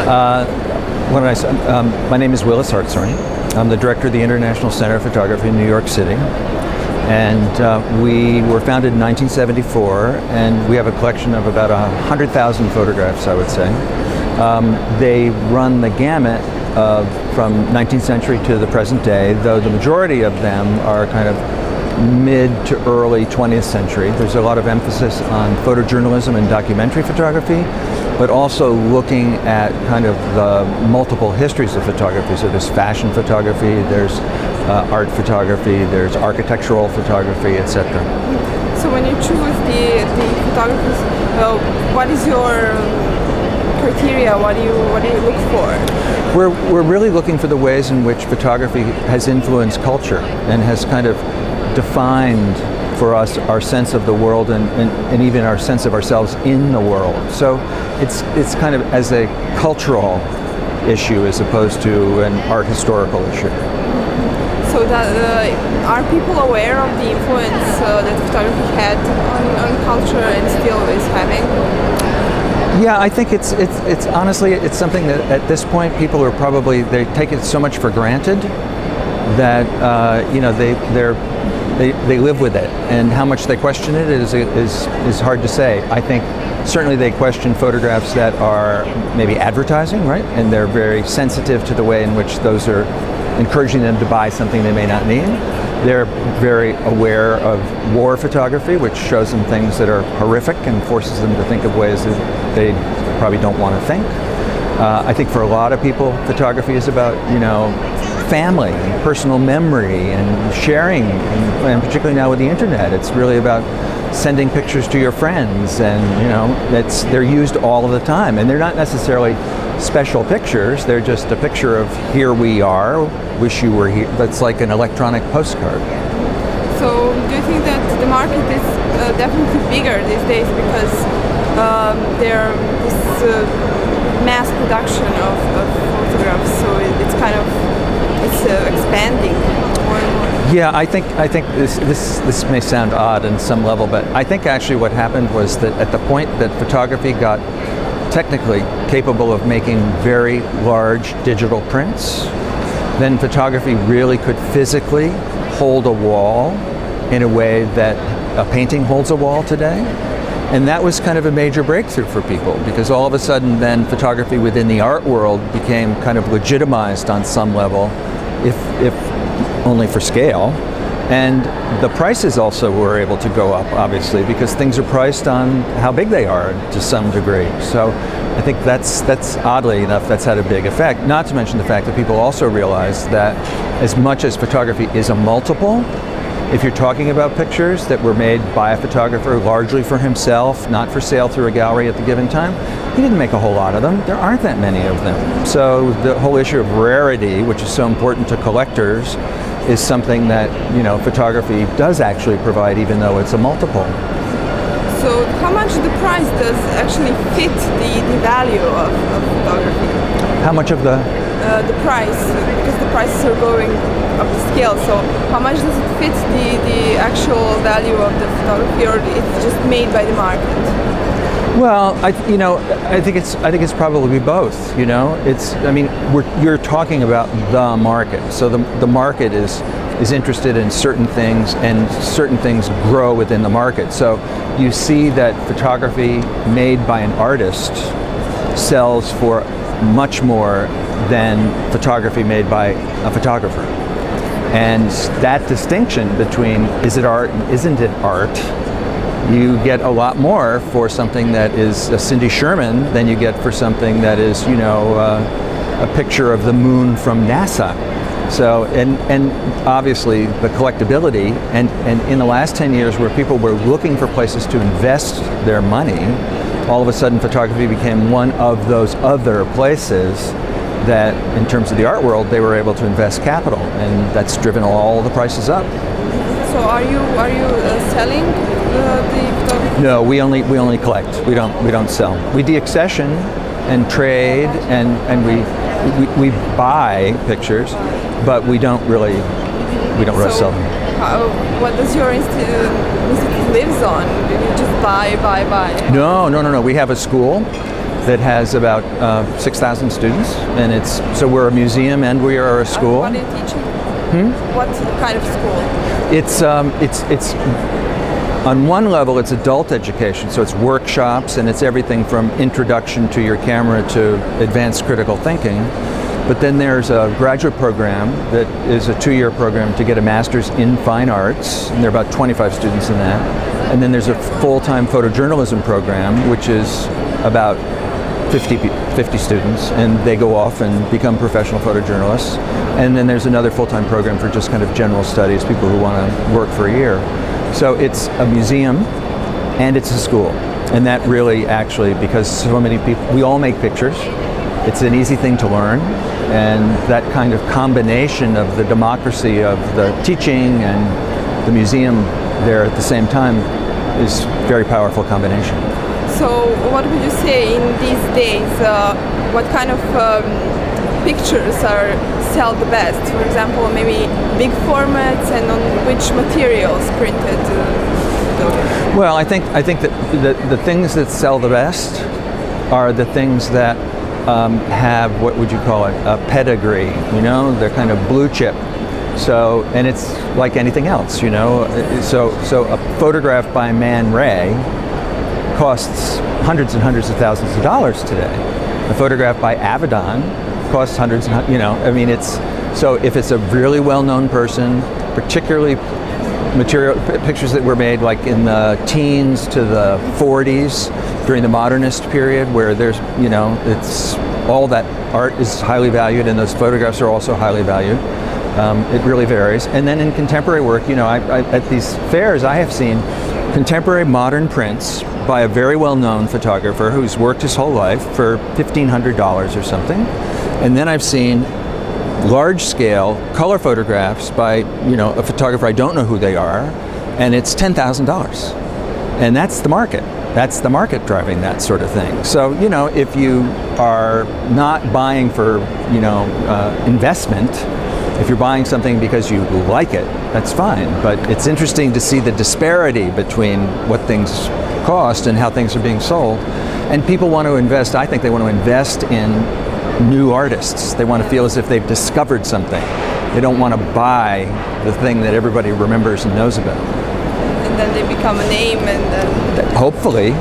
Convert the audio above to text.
What did I say? My name is Willis Hartshorn. I'm the director of the International Center of Photography in New York City. And we were founded in 1974, and we have a collection of about 100,000 photographs, I would say. They run the gamut from 19th century to the present day, though the majority of them are kind of mid to early 20th century. There's a lot of emphasis on photojournalism and documentary photography, but also looking at kind of the multiple histories of photography. So there's fashion photography, there's art photography, there's architectural photography, etc. So when you choose the photographers, what is your criteria? What do you look for? We're really looking for the ways in which photography has influenced culture and has kind of defined for us our sense of the world and even our sense of ourselves in the world. So it's kind of as a cultural issue as opposed to an art historical issue. So are people aware of the influence that photography had on culture and still is having? Yeah, I think it's honestly it's something that at this point people are probably they take it so much for granted that they live with it, and how much they question it is hard to say. I think certainly they question photographs that are maybe advertising, right? And they're very sensitive to the way in which those are encouraging them to buy something they may not need. They're very aware of war photography, which shows them things that are horrific and forces them to think of ways that they probably don't want to think. I think for a lot of people, photography is about, family and personal memory and sharing, and particularly now with the internet, it's really about sending pictures to your friends, and they're used all of the time, and they're not necessarily special pictures, they're just a picture of here we are, wish you were here. That's like an electronic postcard. So do you think that the market is definitely bigger these days because there is mass production of photographs, so it's kind of expanding more and more? Yeah, I think this may sound odd in some level, but I think actually what happened was that at the point that photography got technically capable of making very large digital prints, then photography really could physically hold a wall in a way that a painting holds a wall today. And that was kind of a major breakthrough for people, because all of a sudden then photography within the art world became kind of legitimized on some level, if only for scale. And the prices also were able to go up, obviously, because things are priced on how big they are to some degree. So I think that's oddly enough, that's had a big effect. Not to mention the fact that people also realize that as much as photography is a multiple, if you're talking about pictures that were made by a photographer largely for himself, not for sale through a gallery at the given time, he didn't make a whole lot of them. There aren't that many of them. So the whole issue of rarity, which is so important to collectors, is something that photography does actually provide, even though it's a multiple. So how much the price does actually fit the value of photography? How much of the price, because the prices are going up the scale. So how much does it fit the actual value of the photography, or it's just made by the market? Well, I think it's probably both. You're talking about the market. So the market is interested in certain things, and certain things grow within the market. So you see that photography made by an artist sells for much more than photography made by a photographer. And that distinction between is it art and isn't it art, you get a lot more for something that is a Cindy Sherman than you get for something that is, a picture of the moon from NASA. So, and obviously the collectability, and in the last 10 years where people were looking for places to invest their money, all of a sudden photography became one of those other places that, in terms of the art world, they were able to invest capital, and that's driven all the prices up. So are you selling the photography? No, we only collect. We don't sell. We deaccession and trade, and we buy pictures, but we don't really sell them. What does your institute lives on? Do you just buy? No. We have a school, that has about 6,000 students, and so we're a museum and we are a school. What are you teaching? What kind of school? It's on one level it's adult education, so it's workshops and it's everything from introduction to your camera to advanced critical thinking. But then there's a graduate program that is a 2-year program to get a master's in fine arts, and there are about 25 students in that. And then there's a full-time photojournalism program, which is about 50 students, and they go off and become professional photojournalists. And then there's another full-time program for just kind of general studies, people who want to work for a year. So it's a museum and it's a school. And that really actually, because so many people, we all make pictures, it's an easy thing to learn, and that kind of combination of the democracy of the teaching and the museum there at the same time is a very powerful combination. So what would you say in these days, what kind of pictures sell the best? For example, maybe big formats, and on which materials printed? Well, I think that the things that sell the best are the things that have, what would you call it, a pedigree, you know, they're kind of blue chip. So, and it's like anything else, you know, so a photograph by Man Ray costs hundreds and hundreds of thousands of dollars today. A photograph by Avedon costs hundreds, you know, I mean, so if it's a really well-known person, particularly pictures that were made like in the teens to the 40s during the modernist period, where there's, you know, it's all that art is highly valued and those photographs are also highly valued. It really varies. And then in contemporary work, you know, at these fairs I have seen contemporary modern prints by a very well-known photographer who's worked his whole life for $1,500 or something. And then I've seen large-scale color photographs by, you know, a photographer I don't know who they are, and it's $10,000. And that's the market. That's the market driving that sort of thing. So, you know, if you are not buying for, you know, investment, if you're buying something because you like it, that's fine. But it's interesting to see the disparity between what things cost and how things are being sold. And people want to invest, I think they want to invest in new artists. They want to feel as if they've discovered something. They don't want to buy the thing that everybody remembers and knows about. And then they become a name, and then... Hopefully.